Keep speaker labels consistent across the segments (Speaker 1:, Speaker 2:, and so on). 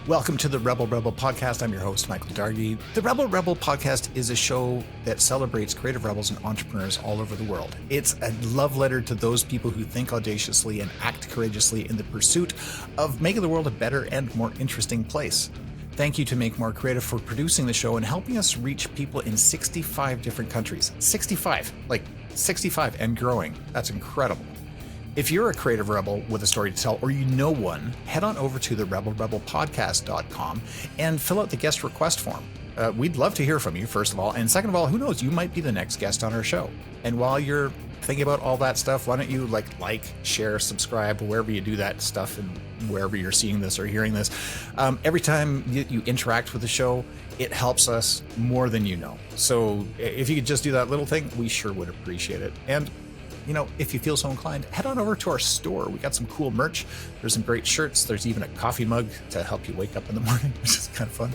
Speaker 1: Welcome to the RebelRebel Podcast. I'm your host, Michael Dargie. The RebelRebel Podcast is a show that celebrates creative rebels and entrepreneurs all over the world. It's a love letter to those people who think audaciously and act courageously in the pursuit of making the world a better and more interesting place. Thank you to Make More Creative for producing the show and helping us reach people in 65 different countries. 65 and growing. That's incredible. If you're a creative rebel with a story to tell, or you know one, head on over to the RebelRebelPodcast.com and fill out the guest request form. We'd love to hear from you, first of all. And second of all, who knows, you might be the next guest on our show. And while you're thinking about all that stuff, why don't you like, share, subscribe, wherever you do that stuff and wherever you're seeing this or hearing this. Every time you interact with the show, it helps us more than you know. So if you could just do that little thing, we sure would appreciate it. And you know, if you feel so inclined, head on over to our store. We got some cool merch. There's some great shirts. There's even a coffee mug to help you wake up in the morning, which is kind of fun.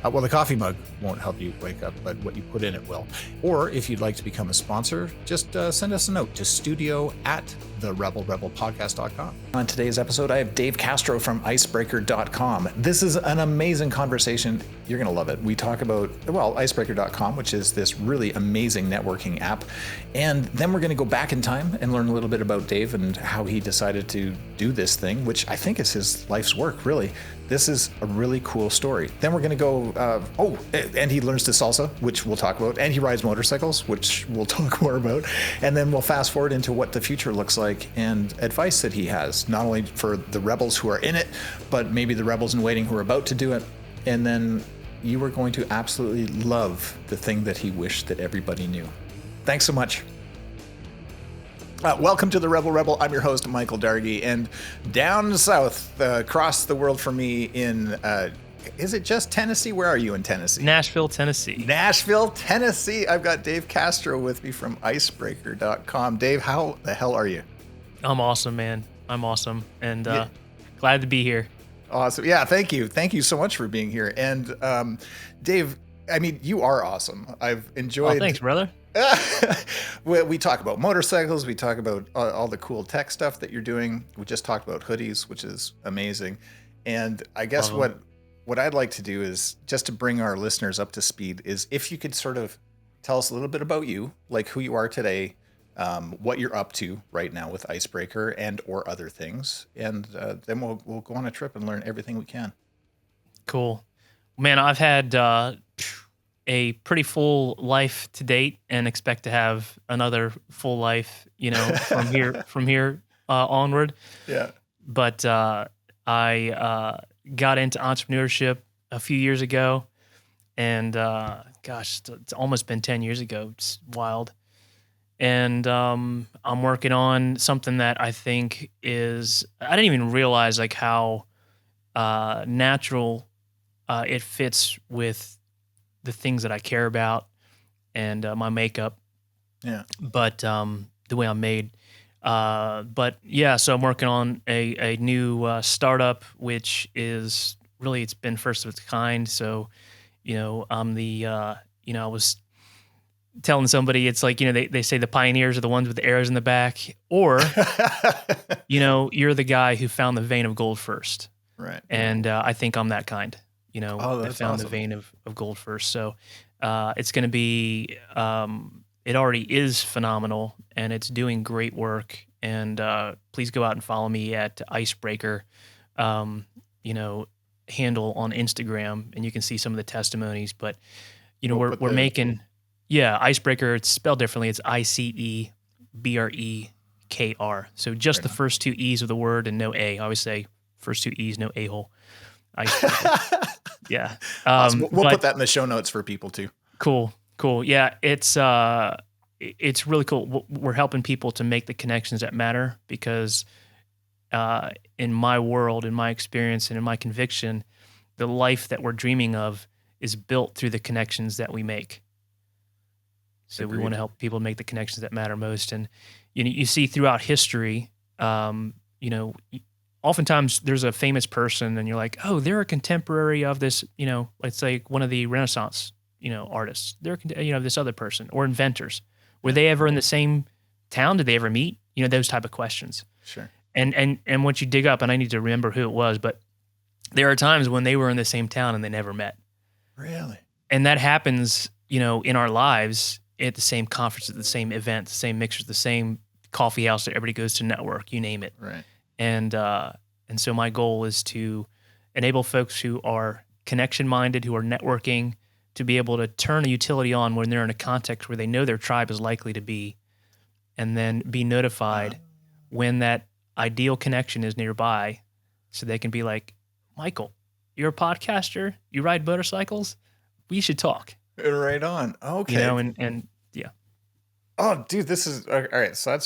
Speaker 1: Well, the coffee mug won't help you wake up, but what you put in it will. Or if you'd like to become a sponsor, just send us a note to studio@therebelrebelpodcast.com. On today's episode, I have Dave Castro from Icebreaker.com. This is an amazing conversation. You're going to love it. We talk about, Icebreaker.com, which is this really amazing networking app. And then we're going to go back in time and learn a little bit about Dave and how he decided to do this thing, which I think is his life's work, really. This is a really cool story. Then we're going to go, and he learns to salsa, which we'll talk about, and he rides motorcycles, which we'll talk more about. And then we'll fast forward into what the future looks like and advice that he has, not only for the rebels who are in it, but maybe the rebels in waiting who are about to do it. And then you are going to absolutely love the thing that he wished that everybody knew. Thanks so much. Welcome to the RebelRebel. I'm your host, Michael Dargie, and down south, across the world from me in, is it just Tennessee? Where are you in Tennessee?
Speaker 2: Nashville, Tennessee.
Speaker 1: Nashville, Tennessee. I've got Dave Castro with me from Icebreaker.com. Dave, how the hell are you?
Speaker 2: I'm awesome, man. I'm awesome, and glad to be here.
Speaker 1: Awesome. Yeah, thank you. Thank you so much for being here. And Dave, I mean, you are awesome. I've enjoyed...
Speaker 2: Oh, thanks, brother.
Speaker 1: We talk about motorcycles. We talk about all the cool tech stuff that you're doing. We just talked about hoodies, which is amazing. And I guess what I'd like to do is just to bring our listeners up to speed is if you could sort of tell us a little bit about you, like who you are today, what you're up to right now with Icebreaker and or other things. And then we'll go on a trip and learn everything we can.
Speaker 2: Cool. Man, I've had a pretty full life to date and expect to have another full life, from here onward. Yeah. But I got into entrepreneurship a few years ago, and it's almost been 10 years ago. It's wild. And I'm working on something that I think I didn't even realize like how natural it fits with the things that I care about and my makeup. Yeah. But the way I'm made. But yeah, so I'm working on a new startup, which is really, it's been first of its kind. So, I'm the, I was telling somebody, it's like, they say the pioneers are the ones with the arrows in the back, or, you're the guy who found the vein of gold first. Right. And I think I'm that kind. I found awesome. The vein of gold first. So it's going to be, it already is phenomenal, and it's doing great work. And please go out and follow me at Icebreaker, handle on Instagram, and you can see some of the testimonies. But, we're making, Icebreaker, it's spelled differently. It's Icebrekr. So just the first two E's of the word and no A. I always say first two E's, no A-hole. Yeah.
Speaker 1: Awesome. We'll put that in the show notes for people too.
Speaker 2: Cool. Yeah. It's really cool. We're helping people to make the connections that matter because, in my world, in my experience, and in my conviction, the life that we're dreaming of is built through the connections that we make. So Agreed. We want to help people make the connections that matter most. And, you see throughout history, oftentimes there's a famous person and you're like, oh, they're a contemporary of this, let's say one of the Renaissance, artists. They're, this other person, or inventors. Were they ever in the same town? Did they ever meet? Those type of questions. Sure. And once you dig up, and I need to remember who it was, but there are times when they were in the same town and they never met.
Speaker 1: Really?
Speaker 2: And that happens, in our lives at the same conference, at the same event, the same mixers, the same coffee house that everybody goes to network, you name it.
Speaker 1: Right.
Speaker 2: And so my goal is to enable folks who are connection-minded, who are networking, to be able to turn a utility on when they're in a context where they know their tribe is likely to be, and then be notified when that ideal connection is nearby, so they can be like, Michael, you're a podcaster, you ride motorcycles, we should talk.
Speaker 1: Right on. Okay.
Speaker 2: And yeah.
Speaker 1: Oh, dude, this is all right. So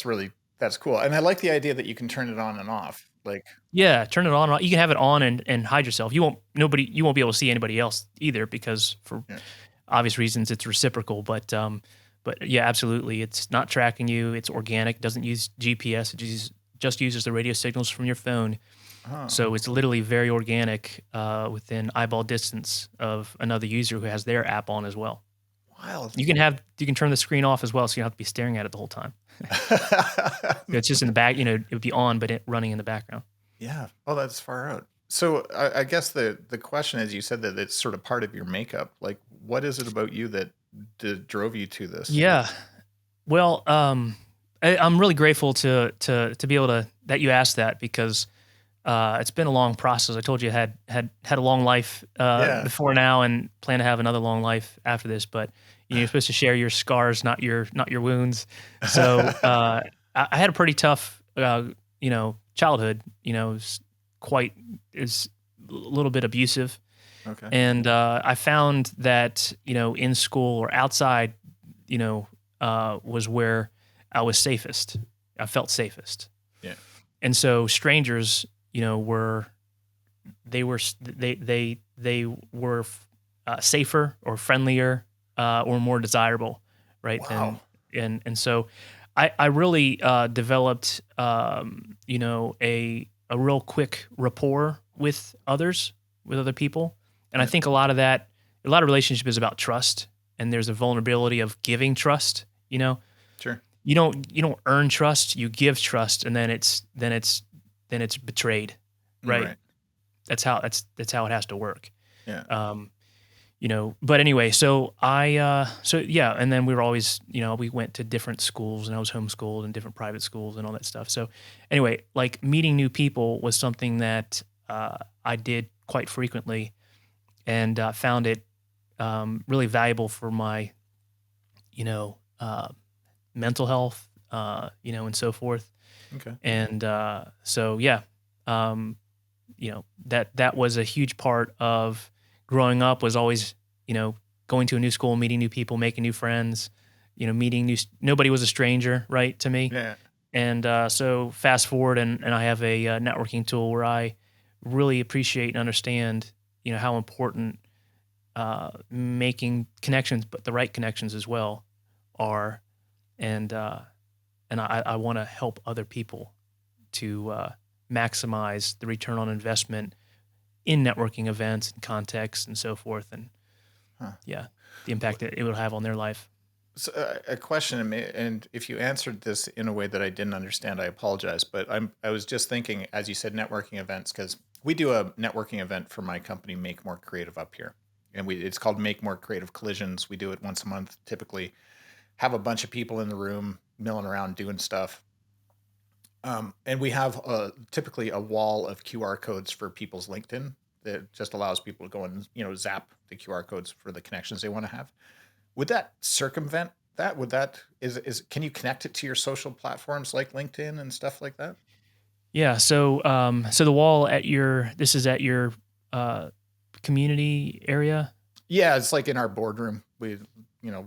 Speaker 1: that's cool. And I like the idea that you can turn it on and off. Like,
Speaker 2: Yeah, turn it on. You can have it on and hide yourself. You won't be able to see anybody else either, because for obvious reasons it's reciprocal. But yeah, absolutely, it's not tracking you. It's organic. It doesn't use GPS. It just uses the radio signals from your phone. So it's literally very organic, within eyeball distance of another user who has their app on as well.
Speaker 1: Wild.
Speaker 2: You can turn the screen off as well, so you don't have to be staring at it the whole time. It's just in the back. It would be on, but running in the background.
Speaker 1: Yeah. Oh, that's far out. So I guess the question is, you said that it's sort of part of your makeup. Like, what is it about you that drove you to this?
Speaker 2: Yeah. Well, I'm really grateful to be able to that you asked that, because it's been a long process. I told you I had a long life before now, and plan to have another long life after this. But you're supposed to share your scars, not your wounds. So I had a pretty tough childhood. Is a little bit abusive.
Speaker 1: Okay.
Speaker 2: And I found that in school or outside, was where I was safest. I felt safest.
Speaker 1: Yeah.
Speaker 2: And so strangers, were safer or friendlier, or more desirable, right?
Speaker 1: Wow.
Speaker 2: And so I really developed a real quick rapport with others, with other people. And I think a lot of relationship is about trust, and there's a vulnerability of giving trust,
Speaker 1: Sure.
Speaker 2: You don't earn trust, you give trust, and then it's betrayed, right? That's how it has to work.
Speaker 1: Yeah.
Speaker 2: But anyway, so and then we were always, we went to different schools, and I was homeschooled in different private schools and all that stuff. So anyway, like, meeting new people was something that I did quite frequently, and found it really valuable for my, mental health, and so forth.
Speaker 1: Okay.
Speaker 2: And so yeah, that was a huge part of growing up, was always, going to a new school, meeting new people, making new friends, nobody was a stranger, right, to me.
Speaker 1: Yeah.
Speaker 2: And so fast forward, and I have a networking tool where I really appreciate and understand, how important making connections, but the right connections as well, are. And I want to help other people to maximize the return on investment in networking events and contexts and so forth, and the impact that it will have on their life.
Speaker 1: So, a question, and if you answered this in a way that I didn't understand, I apologize. But I was just thinking, as you said, networking events, because we do a networking event for my company, Make More Creative, up here, and it's called Make More Creative Collisions. We do it once a month, typically. Have a bunch of people in the room milling around doing stuff. And we have typically a wall of QR codes for people's LinkedIn that just allows people to go and, zap the QR codes for the connections they want to have. Would that circumvent that? Can you connect it to your social platforms like LinkedIn and stuff like that?
Speaker 2: Yeah. So the wall this is at your community area?
Speaker 1: Yeah, it's like in our boardroom. We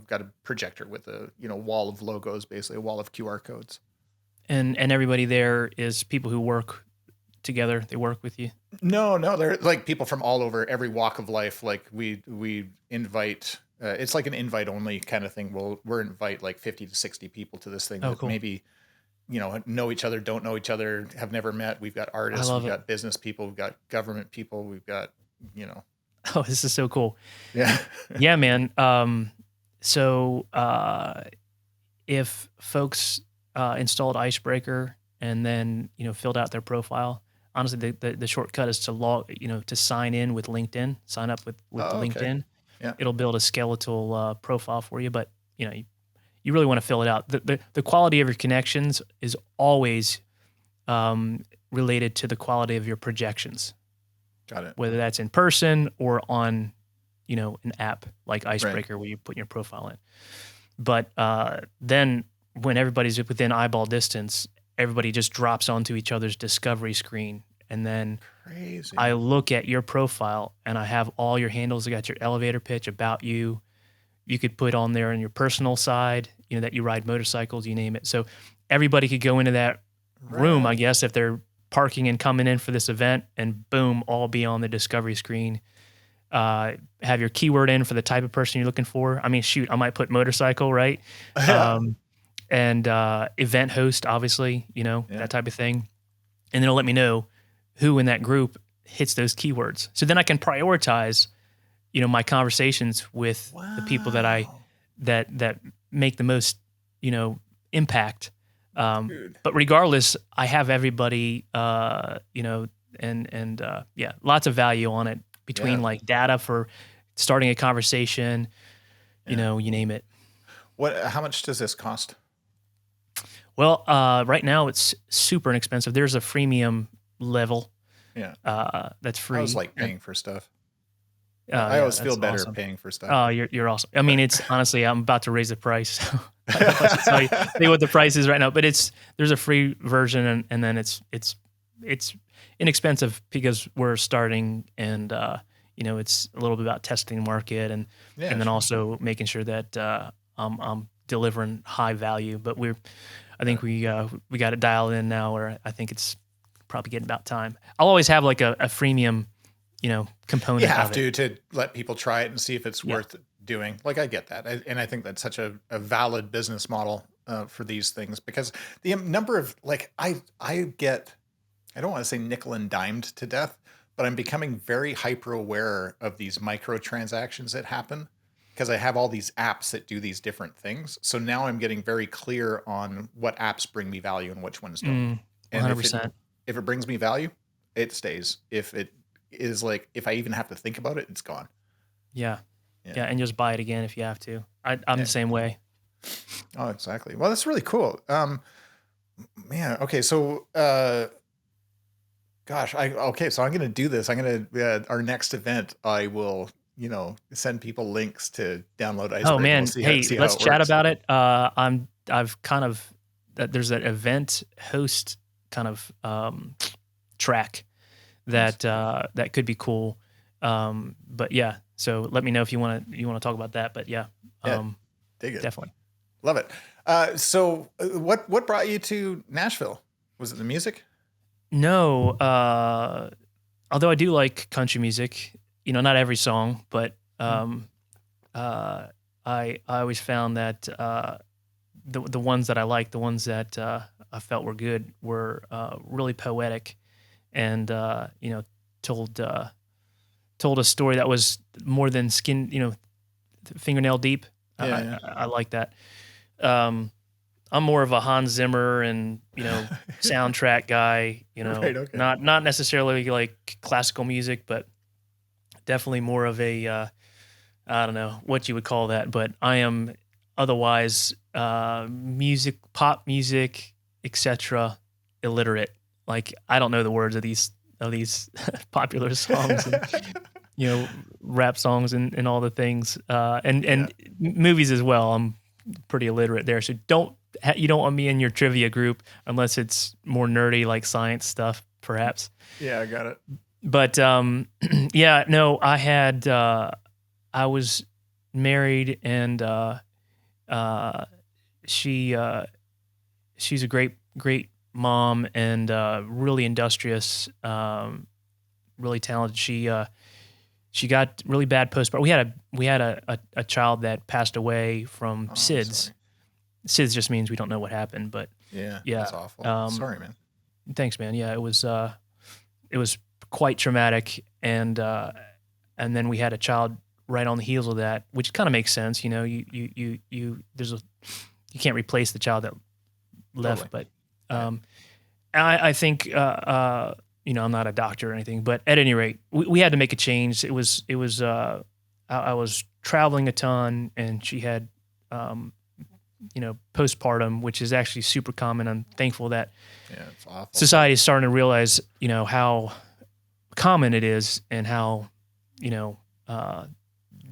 Speaker 1: got a projector with a, wall of logos, basically a wall of QR codes.
Speaker 2: And everybody there is people who work together. They work with you.
Speaker 1: No, they're like people from all over, every walk of life. Like we invite, it's like an invite only kind of thing. We'll invite like 50 to 60 people to this thing that
Speaker 2: cool.
Speaker 1: maybe, know each other, don't know each other, have never met. We've got artists, we've got business people, we've got government people, we've got,
Speaker 2: Oh, this is so cool.
Speaker 1: Yeah.
Speaker 2: Yeah, man. So if folks installed Icebreaker and then, filled out their profile, honestly, the shortcut is to to sign in with LinkedIn, sign up with
Speaker 1: Okay.
Speaker 2: LinkedIn.
Speaker 1: Yeah.
Speaker 2: It'll build a skeletal profile for you, but you really want to fill it out. The quality of your connections is always related to the quality of your projections.
Speaker 1: Got it.
Speaker 2: Whether that's in person or on, an app like Icebreaker,
Speaker 1: Right.
Speaker 2: where you put your profile in. But then when everybody's within eyeball distance, everybody just drops onto each other's discovery screen. And then
Speaker 1: Crazy.
Speaker 2: I look at your profile and I have all your handles. I got your elevator pitch about you. You could put on there on your personal side, that you ride motorcycles, you name it. So everybody could go into that room, I guess, if they're parking and coming in for this event, and boom, all be on the discovery screen. Have your keyword in for the type of person you're looking for. I mean, shoot, I might put motorcycle, right? And event host, obviously, that type of thing. And then it'll let me know who in that group hits those keywords. So then I can prioritize, my conversations with the people that make the most, impact. But regardless, I have everybody, lots of value on it between like data for starting a conversation, you name it.
Speaker 1: How much does this cost?
Speaker 2: Well, right now it's super inexpensive. There's a freemium level.
Speaker 1: Yeah.
Speaker 2: That's free.
Speaker 1: I was like paying for stuff. I always feel better paying for stuff.
Speaker 2: Oh, you're awesome. I mean, it's honestly, I'm about to raise the price. I don't know if I should tell you what the price is right now, but there's a free version, and then it's inexpensive because we're starting, and it's a little bit about testing the market, and then also making sure that I'm delivering high value. But I think we got it dialed in now, where I think it's probably getting about time. I'll always have like a freemium, component.
Speaker 1: You have to let people try it and see if it's worth doing. Like, I get that. And I think that's such a valid business model for these things, because the number of, like, I don't want to say nickel and dimed to death, but I'm becoming very hyper aware of these microtransactions that happen, because I have all these apps that do these different things. So now I'm getting very clear on what apps bring me value and which ones don't.
Speaker 2: 100%.
Speaker 1: And if it brings me value, it stays. If it is like, if I even have to think about it, it's gone.
Speaker 2: Yeah. And just buy it again if you have to. I'm the same way.
Speaker 1: Oh, exactly. Well, that's really cool. Man. Okay. So, so I'm going to do this. I'm going to, our next event, I will, send people links to download Icebreaker.
Speaker 2: Oh man.
Speaker 1: We'll see
Speaker 2: let's chat about it. I've kind of, there's that event host kind of, track that could be cool. But yeah, so let me know if you want to talk about that, but dig it. Definitely.
Speaker 1: Love it. So what brought you to Nashville? Was it the music?
Speaker 2: No. Although I do like country music, not every song, but, I always found that, the ones that I liked, the ones that, I felt were good were, really poetic, and told a story that was more than skin, fingernail deep. I like that. I'm more of a Hans Zimmer and soundtrack guy.
Speaker 1: Right, okay.
Speaker 2: Not necessarily like classical music, but definitely more of a I don't know what you would call that, but I am otherwise music, pop music, etc. illiterate. Like, I don't know the words of these popular songs, and, rap songs and all the things, and movies as well. I'm pretty illiterate there. So you don't want me in your trivia group unless it's more nerdy, like science stuff, perhaps.
Speaker 1: Yeah, I got it.
Speaker 2: But no, I was married, and she's a great mom, and really industrious, really talented. She got really bad postpartum. We had a child that passed away from SIDS.
Speaker 1: Sorry.
Speaker 2: SIDS just means we don't know what happened, but
Speaker 1: yeah,
Speaker 2: yeah,
Speaker 1: that's awful. Sorry, man.
Speaker 2: Thanks, man. Yeah, it was quite traumatic, and then we had a child right on the heels of that, which kind of makes sense. You can't replace the child that left,
Speaker 1: Totally.
Speaker 2: but I think I'm not a doctor or anything, but at any rate, we had to make a change. I was traveling a ton, and she had, postpartum, which is actually super common. I'm thankful that
Speaker 1: it's awful.
Speaker 2: Society is starting to realize, how common it is and how,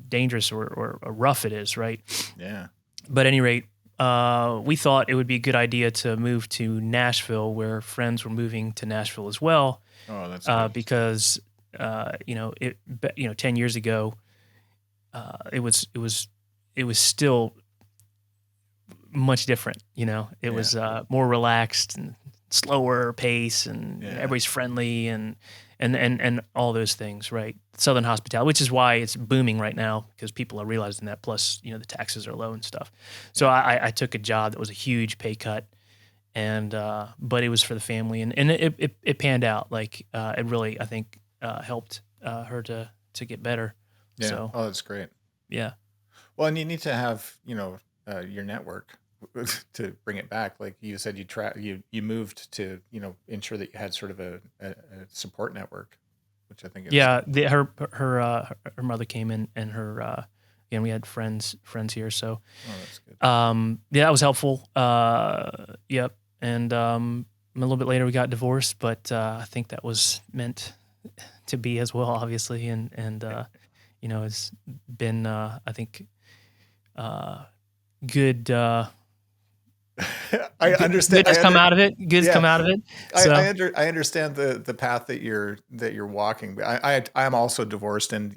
Speaker 2: dangerous or rough it is, right?
Speaker 1: Yeah.
Speaker 2: But at any rate, we thought it would be a good idea to move to Nashville, where friends were moving to Nashville as well.
Speaker 1: Oh, that's good.
Speaker 2: Because 10 years ago, it was still much different. It was more relaxed and slower pace, and everybody's friendly and all those things, right? Southern hospitality, which is why it's booming right now, because people are realizing that. Plus, the taxes are low and stuff. So I took a job that was a huge pay cut, and but it was for the family, and it panned out. Like it really, I think, helped her to get better.
Speaker 1: Yeah.
Speaker 2: So,
Speaker 1: oh, that's great.
Speaker 2: Yeah.
Speaker 1: Well, and you need to have your network to bring it back. Like you said, you moved to ensure that you had sort of a support network, which I think is
Speaker 2: her mother came in, and her we had friends here, so
Speaker 1: that's good.
Speaker 2: that was helpful. Yep. And a little bit later we got divorced, but I think that was meant to be as well, obviously, and it's been I think good.
Speaker 1: I understand.
Speaker 2: Good has come out of it. Good's come out of it. So.
Speaker 1: I understand the path that you're walking. I am also divorced, and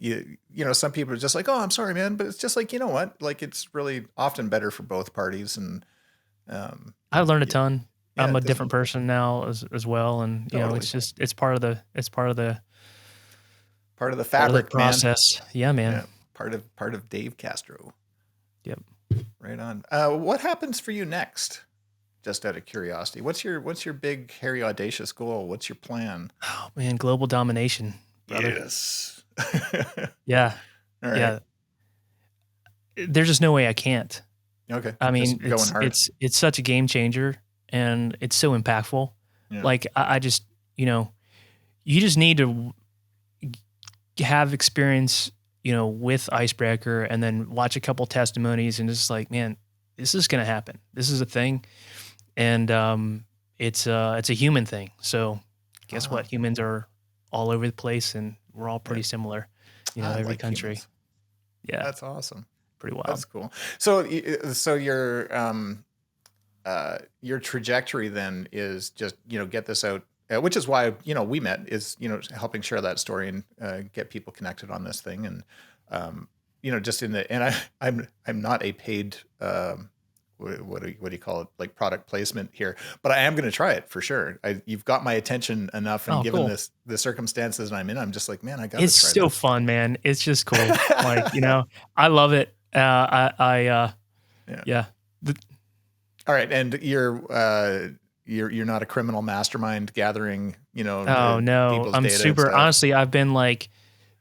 Speaker 1: some people are just like, oh, I'm sorry, man, but it's just like, you know what, like it's really often better for both parties. And
Speaker 2: I learned a ton. I'm a different person now as well, and
Speaker 1: totally.
Speaker 2: it's part of the
Speaker 1: fabric,
Speaker 2: process. Man. Yeah, man.
Speaker 1: Yeah, part of Dave Castro.
Speaker 2: Yep.
Speaker 1: Right on. What happens for you next? Just out of curiosity, what's your big, hairy, audacious goal? What's your plan?
Speaker 2: Oh man, global domination, brother.
Speaker 1: Yes.
Speaker 2: Yeah.
Speaker 1: All right.
Speaker 2: Yeah. There's just no way I can't.
Speaker 1: Okay.
Speaker 2: I mean, it's such a game changer, and it's so impactful. Yeah. Like I just, you just need to have experience, with Icebreaker, and then watch a couple testimonies, and just like, man, this is going to happen. This is a thing. And it's a human thing. So guess what? Humans are all over the place, and we're all pretty similar, every like country. Humans. Yeah.
Speaker 1: That's awesome.
Speaker 2: Pretty wild.
Speaker 1: That's cool. So your trajectory then is just, get this out, which is why, we met, is, helping share that story and get people connected on this thing. And, just I'm not a paid, what do you call it? Like product placement here, but I am going to try it for sure. You've got my attention enough, and given cool. the circumstances I'm in, I'm just like, man, I got to try
Speaker 2: It's so fun, man. It's just cool. Like, I love it. Yeah.
Speaker 1: All right. And you're not a criminal mastermind gathering,
Speaker 2: Oh no, I'm super, honestly, I've been like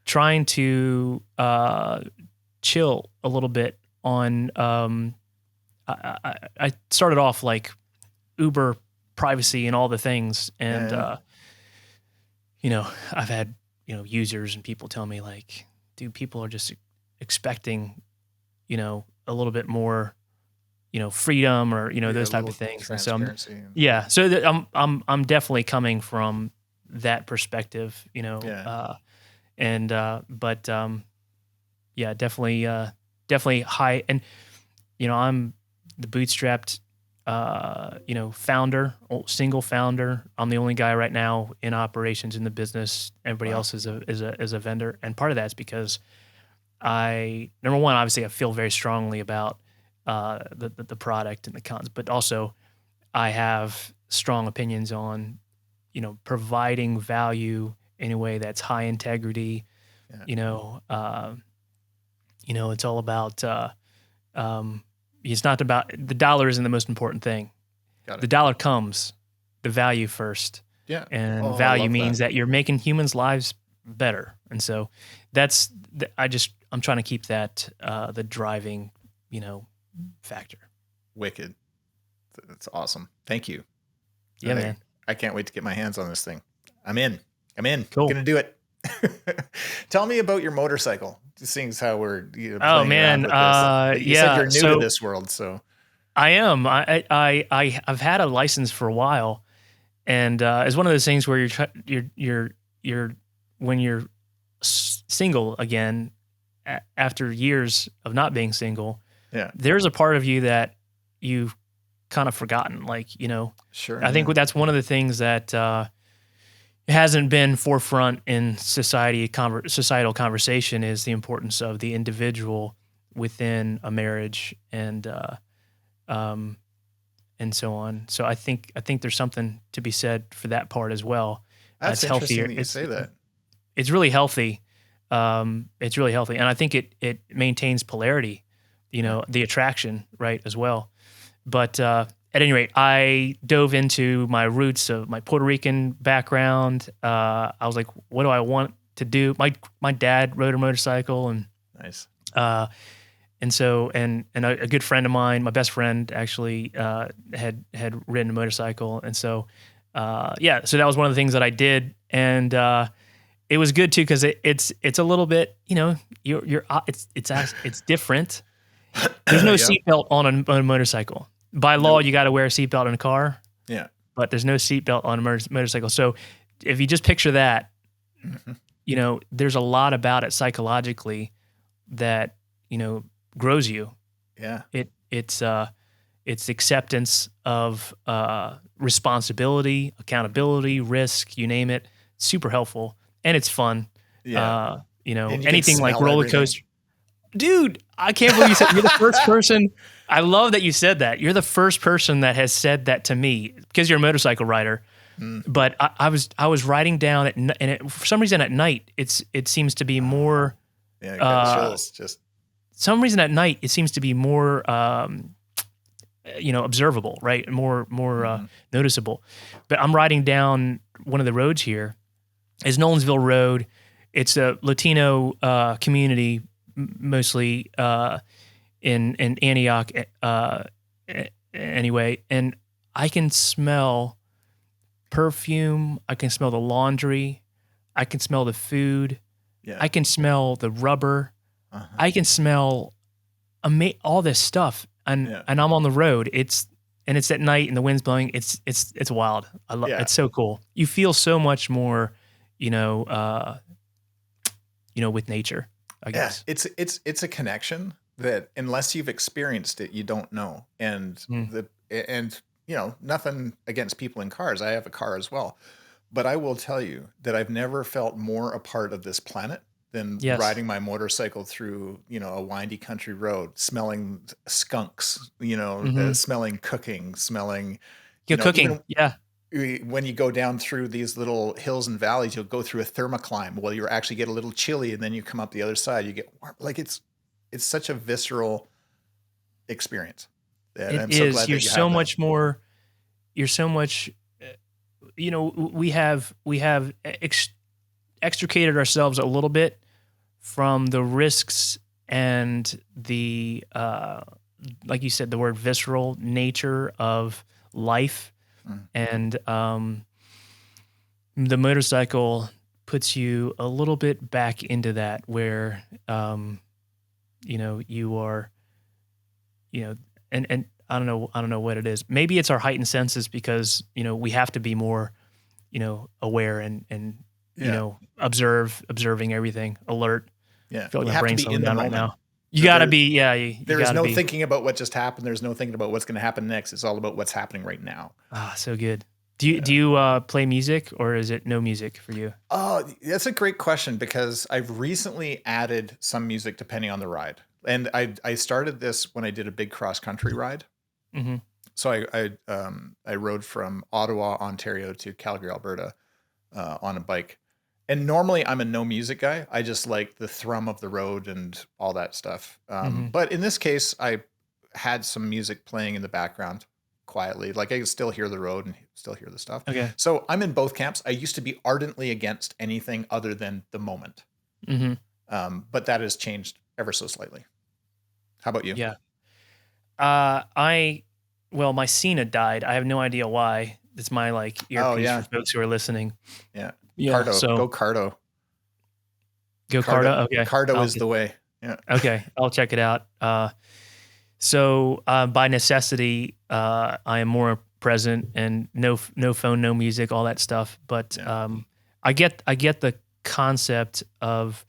Speaker 2: trying to, chill a little bit on, I started off like Uber privacy and all the things. And, I've had, users and people tell me like, dude, people are just expecting, a little bit more, freedom or, those type of things. And so, I'm definitely coming from that perspective, definitely high. And, I'm the bootstrapped, founder, single founder. I'm the only guy right now in operations in the business. Everybody else is a vendor. And part of that is because number one, obviously I feel very strongly about the product and the cons, but also I have strong opinions on, providing value in a way that's high integrity. Yeah. It's all about, it's not about, the dollar isn't the most important thing. The dollar comes, the value first.
Speaker 1: Yeah.
Speaker 2: And value means that you're making humans' lives better. And so I'm trying to keep that, the driving, factor.
Speaker 1: Wicked. That's awesome. Thank you.
Speaker 2: Yeah, man.
Speaker 1: I can't wait to get my hands on this thing. I'm in.
Speaker 2: Cool.
Speaker 1: Gonna do it. Tell me about your motorcycle. Seeing as how we're
Speaker 2: Oh
Speaker 1: playing
Speaker 2: man,
Speaker 1: around with this. You said you're new to this world, so
Speaker 2: I am. I've had a license for a while, and it's one of those things where you're when you're single again after years of not being single.
Speaker 1: Yeah,
Speaker 2: there's a part of you that you've kind of forgotten. Like,
Speaker 1: sure.
Speaker 2: I think that's one of the things that hasn't been forefront in societal conversation is the importance of the individual within a marriage and so on. So I think there's something to be said for that part as well.
Speaker 1: That's
Speaker 2: it's
Speaker 1: interesting
Speaker 2: healthier.
Speaker 1: that you say that.
Speaker 2: It's really healthy. It's really healthy, and I think it maintains polarity. The attraction, right, as well. But at any rate, I dove into my roots of my Puerto Rican background. I was like, what do I want to do? My dad rode a motorcycle, and
Speaker 1: Nice.
Speaker 2: And so, and a good friend of mine, my best friend, actually had ridden a motorcycle, and so so that was one of the things that I did, and it was good too because it's a little bit, it's different. There's no seatbelt on a motorcycle. By law, you got to wear a seatbelt in a car.
Speaker 1: Yeah,
Speaker 2: but there's no seatbelt on a motorcycle. So if you just picture that, there's a lot about it psychologically that grows you.
Speaker 1: Yeah.
Speaker 2: It's acceptance of responsibility, accountability, risk, you name it. Super helpful, and it's fun.
Speaker 1: Yeah.
Speaker 2: Anything like roller coaster. Dude, I can't believe you said you're the first person. I love that you said that. You're the first person that has said that to me because you're a motorcycle rider. But I was riding down and for some reason at night it seems to be more.
Speaker 1: Yeah, chills, just
Speaker 2: some reason at night it seems to be more observable, right? More noticeable. But I'm riding down one of the roads here. It's Nolensville Road. It's a Latino community, mostly in Antioch. Anyway, and I can smell perfume. I can smell the laundry. I can smell the food.
Speaker 1: Yeah.
Speaker 2: I can smell the rubber. I can smell all this stuff, and I'm on the road. It's at night and the wind's blowing. It's wild. I love. It's so cool. You feel so much more, with nature. I guess.
Speaker 1: Yeah, it's a connection that unless you've experienced it, you don't know. And nothing against people in cars. I have a car as well, but I will tell you that I've never felt more a part of this planet than riding my motorcycle through, a windy country road, smelling skunks, smelling cooking, smelling
Speaker 2: cooking.
Speaker 1: When you go down through these little hills and valleys, you'll go through a thermocline. Well, you actually get a little chilly, and then you come up the other side, you get warm. Like it's such a visceral experience. I'm so glad
Speaker 2: you're so much more. You're so much. We have extricated ourselves a little bit from the risks and the like you said, the word visceral nature of life. And the motorcycle puts you a little bit back into that where, you are, and I don't know what it is. Maybe it's our heightened senses because, we have to be more, aware and observing everything, alert.
Speaker 1: Yeah.
Speaker 2: I feel like
Speaker 1: you
Speaker 2: my
Speaker 1: have
Speaker 2: brain's
Speaker 1: to be in the
Speaker 2: down
Speaker 1: moment
Speaker 2: right now. You got to be,
Speaker 1: there is no thinking about what just happened. There's no thinking about what's going to happen next. It's all about what's happening right now.
Speaker 2: Ah, so good. Do you play music, or is it no music for you?
Speaker 1: Oh, that's a great question because I've recently added some music depending on the ride. And I started this when I did a big cross country ride.
Speaker 2: Mm-hmm.
Speaker 1: So I rode from Ottawa, Ontario to Calgary, Alberta on a bike. And normally I'm a no music guy. I just like the thrum of the road and all that stuff. But in this case, I had some music playing in the background quietly. Like I can still hear the road and still hear the stuff.
Speaker 2: Okay.
Speaker 1: So I'm in both camps. I used to be ardently against anything other than the moment. But that has changed ever so slightly. How about you?
Speaker 2: Yeah. My Cena died. I have no idea why. it's my like
Speaker 1: Oh
Speaker 2: earpiece
Speaker 1: yeah,
Speaker 2: for folks who are listening.
Speaker 1: yeah.
Speaker 2: Yeah.
Speaker 1: Cardo,
Speaker 2: So
Speaker 1: go Cardo.
Speaker 2: go
Speaker 1: Cardo,
Speaker 2: Carta. Okay.
Speaker 1: Cardo is the way. Yeah.
Speaker 2: Okay. I'll check it out. So by necessity, I am more present and no phone, no music, all that stuff. But
Speaker 1: Yeah.
Speaker 2: I get the concept of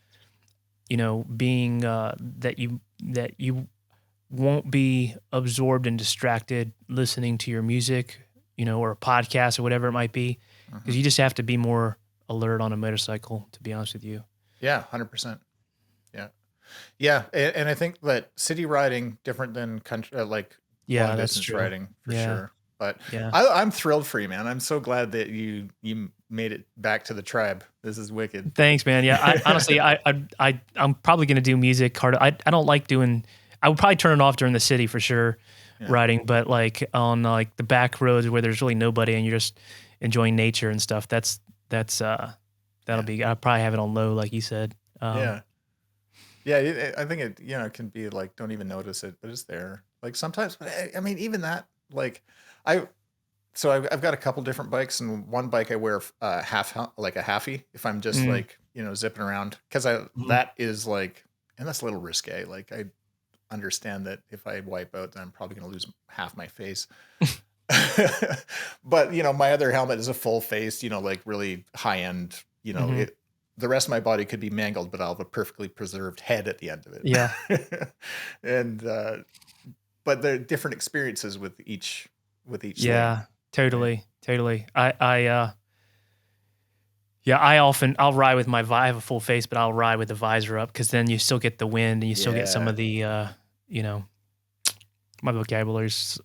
Speaker 2: being that you won't be absorbed and distracted listening to your music, or a podcast or whatever it might be, because you just have to be more alert on a motorcycle. To be honest with you.
Speaker 1: Yeah, 100%. Yeah. Yeah, and I think that city riding different than country, like
Speaker 2: Yeah,
Speaker 1: long
Speaker 2: that's
Speaker 1: distance
Speaker 2: true.
Speaker 1: riding for
Speaker 2: Yeah.
Speaker 1: sure. But
Speaker 2: Yeah.
Speaker 1: I'm thrilled for you, man. I'm so glad that you made it back to the tribe. This is wicked.
Speaker 2: Thanks, man. Yeah, I honestly, I'm probably gonna do music hard. I don't like doing. I would probably turn it off during the city for sure,
Speaker 1: Yeah.
Speaker 2: riding. But like on like the back roads where there's really nobody and you're just enjoying nature and stuff. That'll be. I'll probably have it on low, like you said.
Speaker 1: Yeah. Yeah, I think it, it can be like, don't even notice it, but it's there. Like sometimes, but I mean, even that, like, I've got a couple different bikes, and one bike I wear like a halfie if I'm just like, zipping around, because
Speaker 2: Mhm.
Speaker 1: that is like, and that's a little risque. Like I understand that if I wipe out, then I'm probably going to lose half my face. But my other helmet is a full face, like really high end,
Speaker 2: Mhm.
Speaker 1: the rest of my body could be mangled, but I'll have a perfectly preserved head at the end of it.
Speaker 2: Yeah.
Speaker 1: And but there are different experiences with each thing.
Speaker 2: Yeah. Totally. Totally. Yeah, I'll ride with I have a full face, but I'll ride with the visor up because then you still get the wind and you still get some
Speaker 1: Yeah.
Speaker 2: of the, my vocabulary's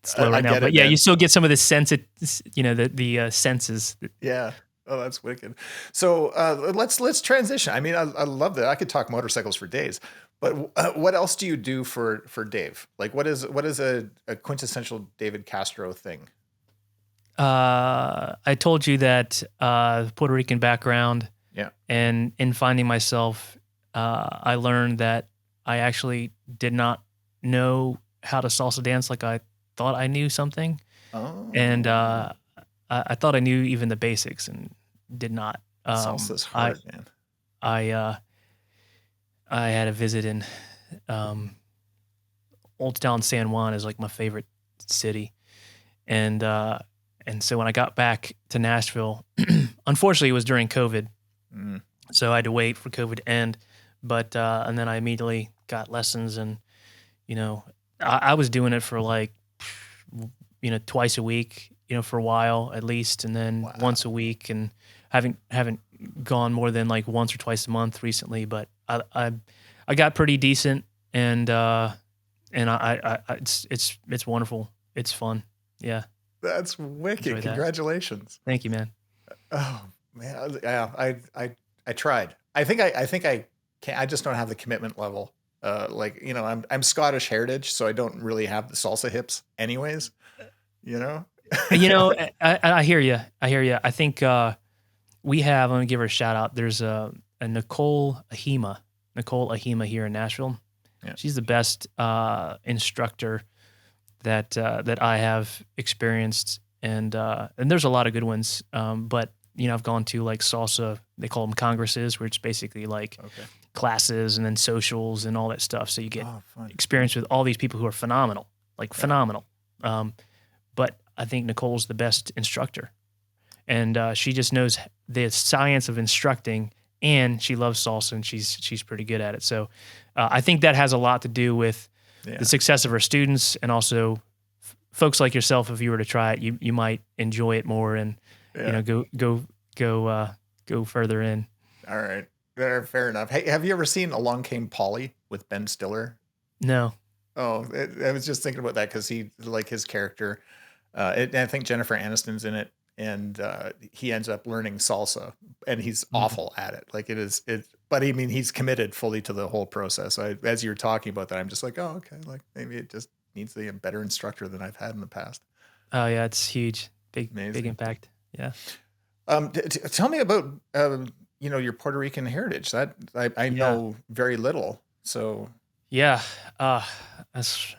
Speaker 2: slow
Speaker 1: I
Speaker 2: right now,
Speaker 1: get
Speaker 2: but
Speaker 1: it,
Speaker 2: yeah,
Speaker 1: man.
Speaker 2: you still get some of the the senses.
Speaker 1: Yeah. Oh, that's wicked. So let's transition. I mean, I love that. I could talk motorcycles for days, but what else do you do for Dave? Like, what is a quintessential David Castro thing?
Speaker 2: I told you that Puerto Rican background,
Speaker 1: Yeah.
Speaker 2: and in finding myself, I learned that I actually did not know how to salsa dance like I thought I knew something, and
Speaker 1: Oh,
Speaker 2: I thought I knew even the basics and did not.
Speaker 1: salsa's
Speaker 2: I
Speaker 1: hard, man.
Speaker 2: I had a visit in um, Old Town San Juan is like my favorite city, and so when I got back to Nashville, unfortunately it was during COVID,
Speaker 1: Mm.
Speaker 2: so I had to wait for COVID to end. But and then I immediately got lessons, and I was doing it for like twice a week, for a while at least, and then
Speaker 1: Wow.
Speaker 2: once a week, and haven't gone more than like once or twice a month recently. But I got pretty decent, and it's wonderful. It's fun. Yeah.
Speaker 1: That's wicked.
Speaker 2: Enjoy that.
Speaker 1: Congratulations.
Speaker 2: Thank you, man.
Speaker 1: Oh man, yeah, I tried. I think I can't. I just don't have the commitment level. Like I'm Scottish heritage, so I don't really have the salsa hips, anyways. You know.
Speaker 2: I hear you. I hear you. I think we have. I'm gonna give her a shout out. There's a Nicole Ahima here in Nashville.
Speaker 1: Yeah.
Speaker 2: She's the best instructor that I have experienced, and there's a lot of good ones. But I've gone to like salsa. They call them congresses, where it's basically like classes and then socials and all that stuff. So you get experience with all these people who are phenomenal, phenomenal. But I think Nicole's the best instructor, and she just knows the science of instructing, and she loves salsa, and she's pretty good at it. So I think that has a lot to do with the success of her students, and also folks like yourself. If you were to try it, you might enjoy it more, and go further in.
Speaker 1: All right, fair enough. Hey, have you ever seen Along Came Polly with Ben Stiller?
Speaker 2: No.
Speaker 1: Oh, I was just thinking about that because he, like, his character, and I think Jennifer Aniston's in it, and he ends up learning salsa, and he's awful at it. Like but I mean, he's committed fully to the whole process. So as you're talking about that, I'm just like, oh, okay, like maybe it just needs to be a better instructor than I've had in the past.
Speaker 2: Oh yeah, it's huge, big impact. Yeah.
Speaker 1: Tell me about your Puerto Rican heritage. That I know very little. So
Speaker 2: yeah, that's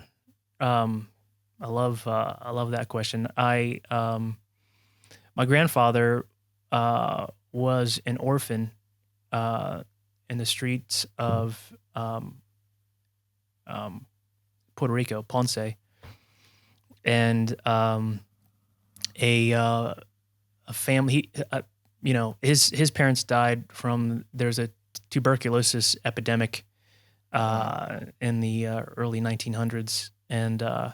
Speaker 2: I love that question. My grandfather was an orphan in the streets of um, Puerto Rico, Ponce, and a family. His parents died from there's a tuberculosis epidemic in the early 1900s, and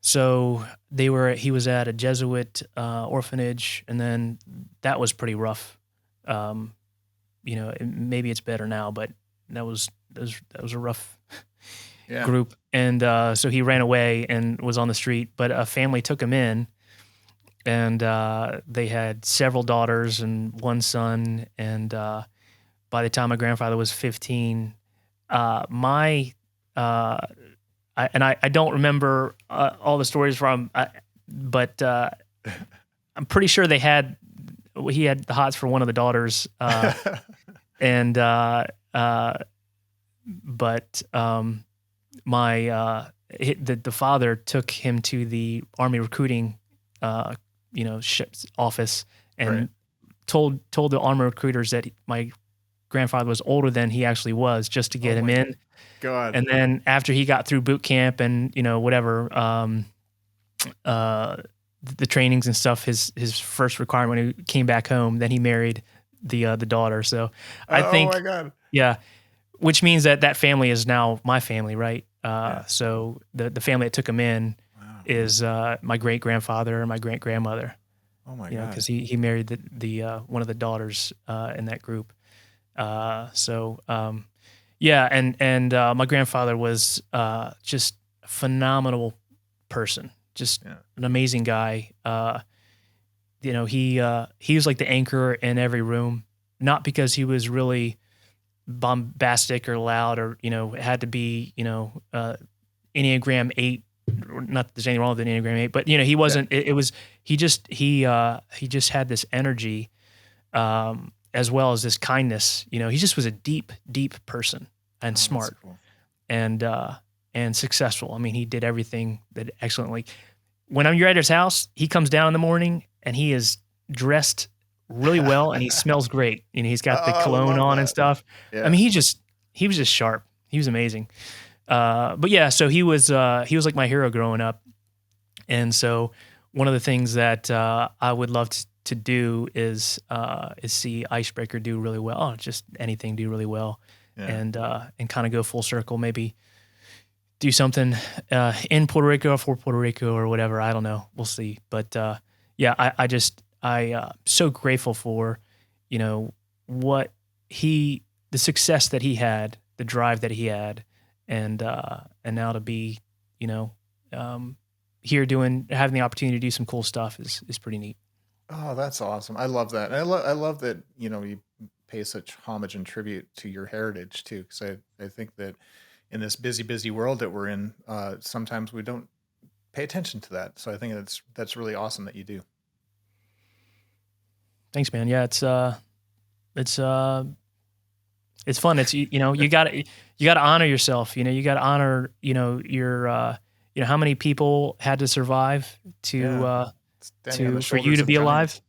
Speaker 2: so he was at a Jesuit orphanage, and then that was pretty rough. Um, maybe it's better now, but that was a rough
Speaker 1: Yeah.
Speaker 2: group, and so he ran away and was on the street. But a family took him in, and they had several daughters and one son. And by the time my grandfather was 15, my I don't remember all the stories but I'm pretty sure he had the hots for one of the daughters, and but the father took him to the Army recruiting ship's office and
Speaker 1: Right.
Speaker 2: told the Army recruiters that my grandfather was older than he actually was, just to get him in.
Speaker 1: God.
Speaker 2: And then after he got through boot camp and whatever, the trainings and stuff, his first requirement when he came back home, then he married the daughter. So I think,
Speaker 1: Oh my God.
Speaker 2: yeah, which means that family is now my family, right?
Speaker 1: Yeah.
Speaker 2: So the family that took him in
Speaker 1: Wow.
Speaker 2: is my great grandfather and my great grandmother.
Speaker 1: Oh my God.
Speaker 2: Because he married the one of the daughters in that group. Yeah, and my grandfather was just a phenomenal person, just an amazing guy. He was like the anchor in every room, not because he was really bombastic or loud or it had to be Enneagram 8. Not that there's anything wrong with an Enneagram 8, but he wasn't. It was he just had this energy, as well as this kindness. He just was a deep person and smart,
Speaker 1: cool.
Speaker 2: and successful. I mean, he did everything that excellently. When you're at his house, he comes down in the morning and he is dressed really well and he smells great. He's got the cologne on and stuff.
Speaker 1: Yeah.
Speaker 2: I mean, he was just sharp. He was amazing. But yeah, so he was like my hero growing up. And so one of the things that I would love to do is see Icebreaker do really well. Oh, just anything do really well.
Speaker 1: Yeah.
Speaker 2: And kind of go full circle, maybe do something in Puerto Rico or for Puerto Rico or whatever. I don't know. We'll see. But yeah, I so grateful for, the success that he had, the drive that he had, and now to be, here having the opportunity to do some cool stuff is pretty neat.
Speaker 1: Oh, that's awesome. I love that. And I love that, you pay such homage and tribute to your heritage too. Cause I think that in this busy world that we're in, sometimes we don't pay attention to that. So I think that's really awesome that you do.
Speaker 2: Thanks, man. Yeah, it's fun. It's you gotta honor yourself. You gotta honor your how many people had to survive for you to be alive.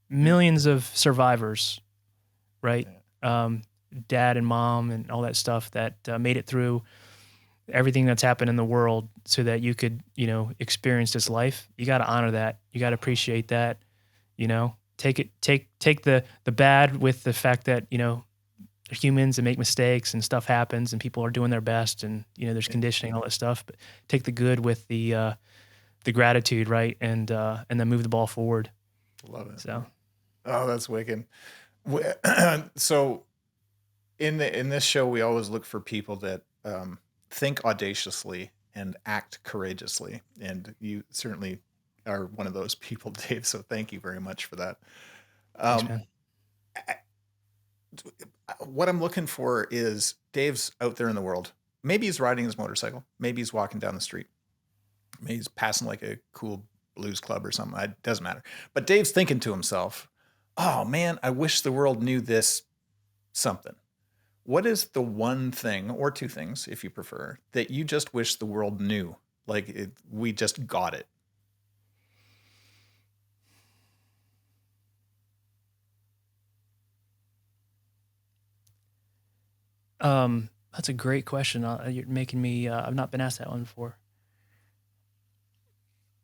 Speaker 2: Millions of survivors, right? Dad and mom and all that stuff that made it through everything that's happened in the world so that you could experience this life. You got to honor that. You got to appreciate that. Take the bad with the fact that they're humans and make mistakes and stuff happens and people are doing their best and there's conditioning, all that stuff, but take the good with the gratitude, right? And then move the ball forward.
Speaker 1: Love it.
Speaker 2: So
Speaker 1: oh, that's wicked. So in this show we always look for people that think audaciously and act courageously, and you certainly are one of those people, Dave, so thank you very much for that.
Speaker 2: thanks, man.
Speaker 1: What I'm looking for is Dave's out there in the world. Maybe he's riding his motorcycle. Maybe he's walking down the street. Maybe he's passing like a cool blues club or something. It doesn't matter. But Dave's thinking to himself, oh man, I wish the world knew this something. What is the one thing, or two things, if you prefer, that you just wish the world knew Like we just got it.
Speaker 2: That's a great question. You're making me, I've not been asked that one before.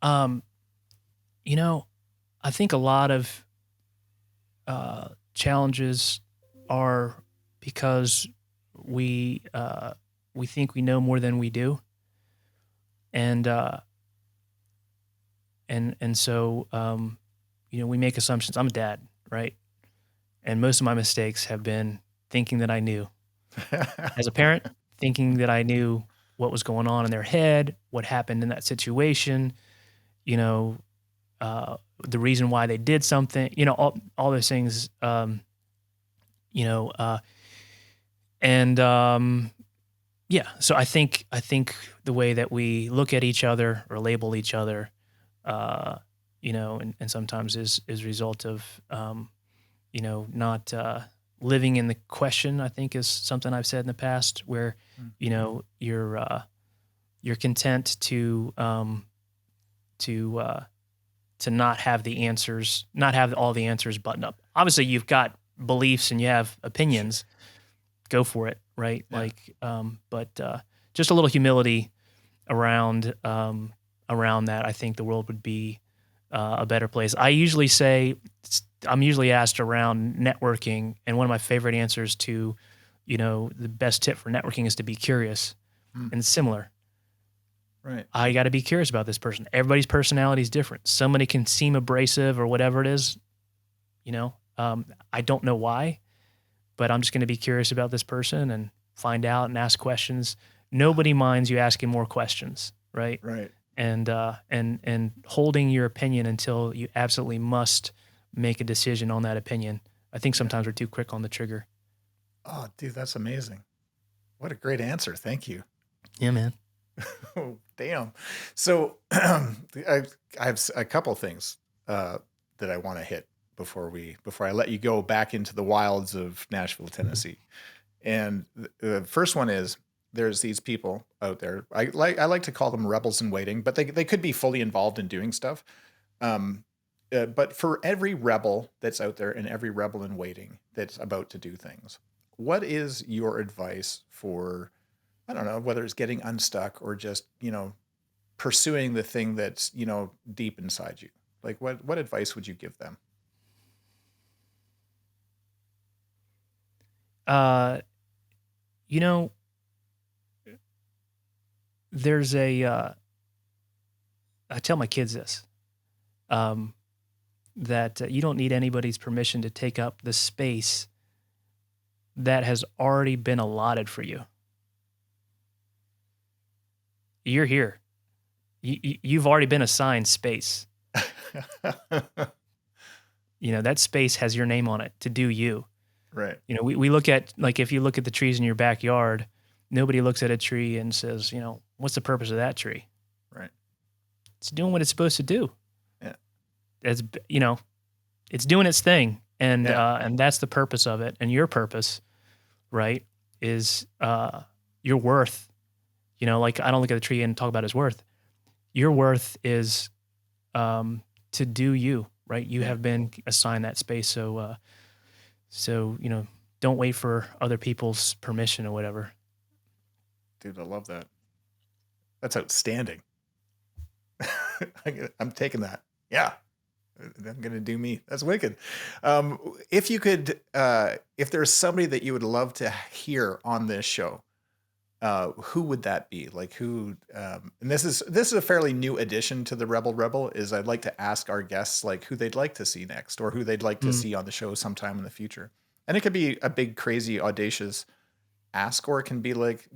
Speaker 2: You know, I think a lot of challenges are because we think we know more than we do, and so we make assumptions. I'm a dad, right? And most of my mistakes have been thinking that I knew. As a parent, thinking that I knew what was going on in their head, what happened in that situation, the reason why they did something, all those things, and so I think the way that we look at each other or label each other, and sometimes is a result of, not living in the question, I think, is something I've said in the past, where you're content to not have the answers, not have all the answers buttoned up. Obviously, you've got beliefs and you have opinions. Go for it, right? Yeah. But just a little humility around that. I think the world would be a better place. I'm usually asked around networking, and one of my favorite answers to, the best tip for networking is to be curious. And it's similar.
Speaker 1: Right.
Speaker 2: I got to be curious about this person. Everybody's personality is different. Somebody can seem abrasive or whatever it is, I don't know why, but I'm just going to be curious about this person and find out and ask questions. Nobody minds you asking more questions, right?
Speaker 1: Right.
Speaker 2: And holding your opinion until you absolutely must make a decision on that opinion. I think sometimes we're too quick on the trigger.
Speaker 1: Oh, dude, that's amazing. What a great answer. Thank you.
Speaker 2: Yeah, man.
Speaker 1: Oh, damn. So I have a couple things that I want to hit before I let you go back into the wilds of Nashville, Tennessee. And the first one is, there's these people out there. I like to call them rebels in waiting, but they could be fully involved in doing stuff. But for every rebel that's out there and every rebel in waiting that's about to do things, what is your advice for, I don't know, whether it's getting unstuck or just, pursuing the thing that's, deep inside you? Like what advice would you give them?
Speaker 2: There's I tell my kids this, that you don't need anybody's permission to take up the space that has already been allotted for you. You're here. You've already been assigned space. That space has your name on it to do you.
Speaker 1: Right.
Speaker 2: We look at, like, if you look at the trees in your backyard, nobody looks at a tree and says, what's the purpose of that tree?
Speaker 1: Right.
Speaker 2: It's doing what it's supposed to do.
Speaker 1: Yeah.
Speaker 2: It's doing its thing. And that's the purpose of it. And your purpose, right, is your worth. Like, I don't look at the tree and talk about its worth. Your worth is to do you, right? You have been assigned that space. So don't wait for other people's permission or whatever.
Speaker 1: Dude, I love that. That's outstanding. I'm taking that. Yeah. I'm going to do me. That's wicked. If you could, if there's somebody that you would love to hear on this show, who would that be? Like who, and this is a fairly new addition to the Rebel, is I'd like to ask our guests like who they'd like to see next or who they'd like to see on the show sometime in the future. And it could be a big, crazy, audacious ask, or it can be like,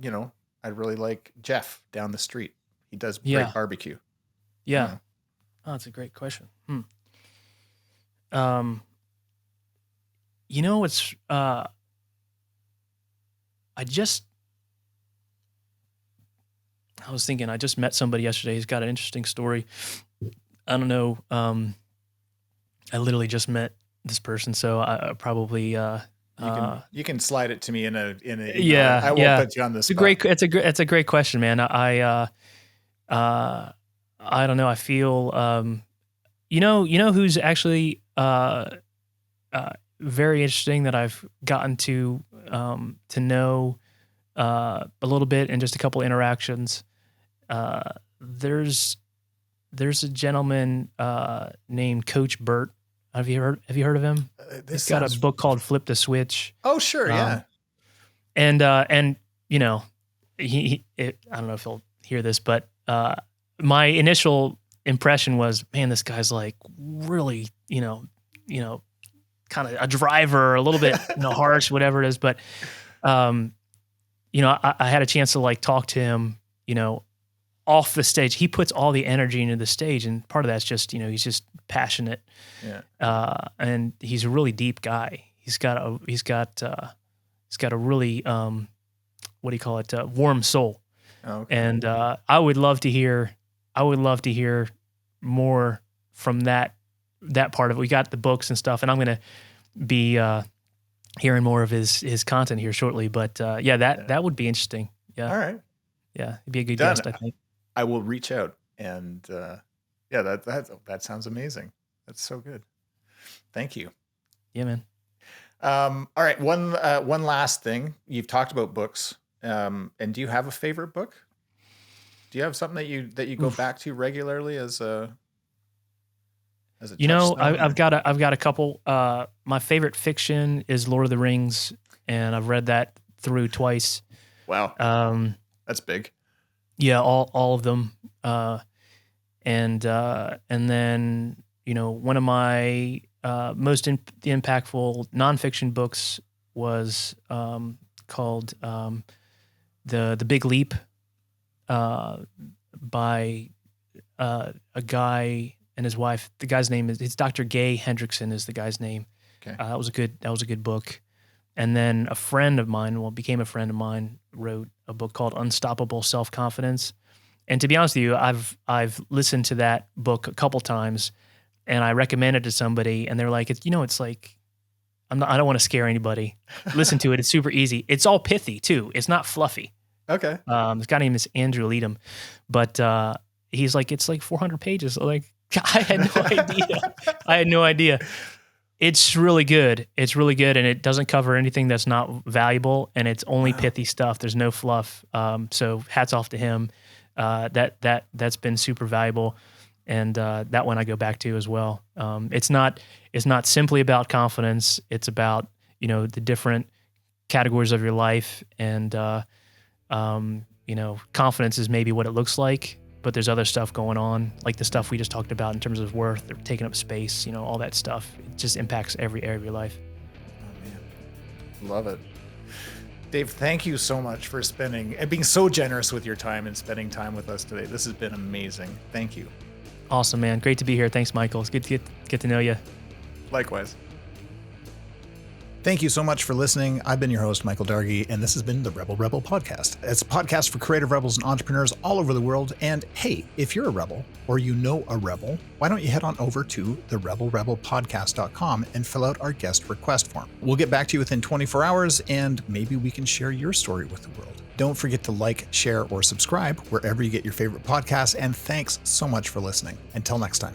Speaker 1: I'd really like Jeff down the street. He does great barbecue.
Speaker 2: Yeah. Oh, that's a great question. It's, I was thinking, I just met somebody yesterday. He's got an interesting story. I don't know. I literally just met this person, so I probably
Speaker 1: you can slide it to me in a
Speaker 2: yeah.
Speaker 1: I won't put you on the spot.
Speaker 2: It's a great question, man. I don't know. I feel, who's actually very interesting that I've gotten to know a little bit in just a couple interactions. There's a gentleman named Coach Burt. Have you heard of him? He's got a book called Flip the Switch.
Speaker 1: Oh, sure, yeah.
Speaker 2: And I don't know if he'll hear this, but my initial impression was, man, this guy's like really, kind of a driver, a little bit, harsh, whatever it is. But, I had a chance to like talk to him, off the stage. He puts all the energy into the stage, and part of that's just, he's just passionate.
Speaker 1: Yeah.
Speaker 2: And he's a really deep guy. He's got a really, what do you call it? Warm soul.
Speaker 1: Okay.
Speaker 2: And I would love to hear more from that part of it. We got the books and stuff, and I'm going to be hearing more of his content here shortly. But that would be interesting. Yeah.
Speaker 1: All right.
Speaker 2: Yeah, he'd be a good guest, I think.
Speaker 1: I will reach out, and that sounds amazing. That's so good. Thank you.
Speaker 2: Yeah, man.
Speaker 1: All right. One last thing. You've talked about books. And do you have a favorite book? Do you have something that you go back to regularly as a
Speaker 2: I've got a couple. My favorite fiction is Lord of the Rings, and I've read that through twice.
Speaker 1: Wow. That's big.
Speaker 2: Yeah, all of them. And then, one of my most impactful nonfiction books was called The Big Leap by a guy and his wife. The guy's name it's Dr. Gay Hendrickson is the guy's name.
Speaker 1: Okay.
Speaker 2: That was a good book. And then became a friend of mine, wrote a book called Unstoppable Self-Confidence. And to be honest with you, I've listened to that book a couple times, and I recommended it to somebody, and they're like, it's like, I don't want to scare anybody. Listen to it. It's super easy. It's all pithy too. It's not fluffy.
Speaker 1: Okay.
Speaker 2: This guy named is Andrew Leadham, but he's like, it's like 400 pages. Like, I had no idea. It's really good. It's really good, and it doesn't cover anything that's not valuable, and it's only pithy stuff. There's no fluff. So hats off to him. That's been super valuable, and that one I go back to as well. It's not simply about confidence. It's about the different categories of your life, and confidence is maybe what it looks like. But there's other stuff going on, like the stuff we just talked about in terms of worth, or taking up space, all that stuff. It just impacts every area of your life.
Speaker 1: Oh, man. Love it. Dave, thank you so much for being so generous with your time and spending time with us today. This has been amazing. Thank you.
Speaker 2: Awesome, man. Great to be here. Thanks, Michael. It's good to get to know you.
Speaker 1: Likewise. Thank you so much for listening. I've been your host, Michael Dargie, and this has been the RebelRebel Podcast. It's a podcast for creative rebels and entrepreneurs all over the world. And hey, if you're a rebel or you know a rebel, why don't you head on over to the RebelRebelPodcast.com and fill out our guest request form. We'll get back to you within 24 hours, and maybe we can share your story with the world. Don't forget to like, share, or subscribe wherever you get your favorite podcasts. And thanks so much for listening. Until next time.